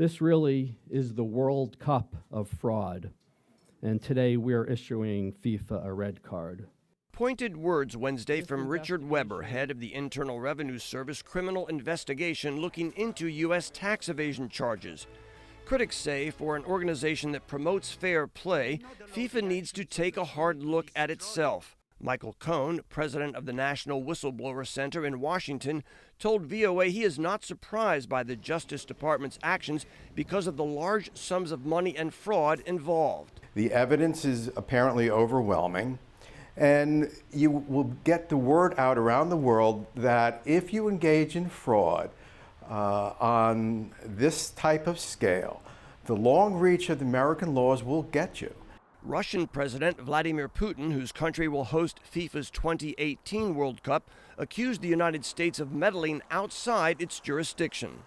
This really is the World Cup of fraud, and today we're issuing FIFA a red card. Pointed words Wednesday from Richard Weber, head of the Internal Revenue Service criminal investigation looking into U.S. tax evasion charges. Critics say for an organization that promotes fair play, FIFA needs to take a hard look at itself. Michael Kohn, president of the National Whistleblower Center in Washington, told VOA he is not surprised by the Justice Department's actions because of the large sums of money and fraud involved. The evidence is apparently overwhelming, and you will get the word out around the world that if you engage in fraud on this type of scale, the long reach of the American laws will get you. Russian President Vladimir Putin, whose country will host FIFA's 2018 World Cup, accused the United States of meddling outside its jurisdiction.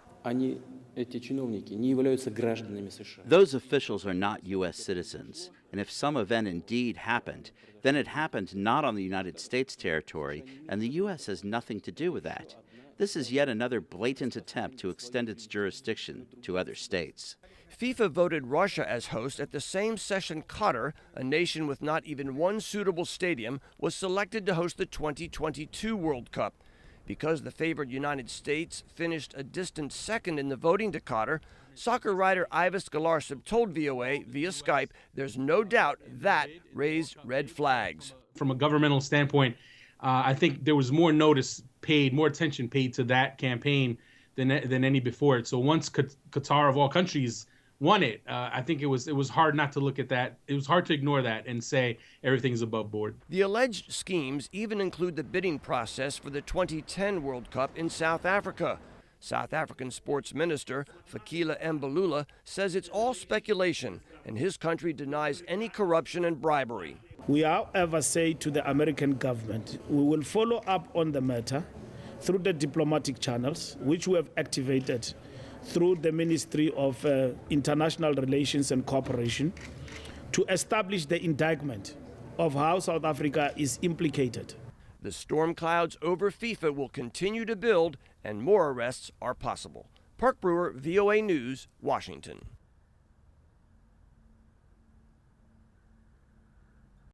Those officials are not U.S. citizens, and if some event indeed happened, then it happened not on the United States territory, and the U.S. has nothing to do with that. This is yet another blatant attempt to extend its jurisdiction to other states. FIFA voted Russia as host at the same session Qatar, a nation with not even one suitable stadium, was selected to host the 2022 World Cup. Because the favored United States finished a distant second in the voting to Qatar, soccer writer Ivis Galarsib told VOA via Skype there's no doubt that raised red flags. From a governmental standpoint, I think there was more notice paid, more attention paid to that campaign than any before it. So once Qatar of all countries won it, I think it was hard not to look at that. It was hard to ignore that and say everything's above board. The alleged schemes even include the bidding process for the 2010 World Cup in South Africa. South African sports minister Fikile Mbalula says it's all speculation, and his country denies any corruption and bribery. We, however, say to the American government, we will follow up on the matter through the diplomatic channels, which we have activated through the Ministry of International Relations and Cooperation, to establish the indictment of how South Africa is implicated. The storm clouds over FIFA will continue to build, and more arrests are possible. Parke Brewer, VOA News, Washington.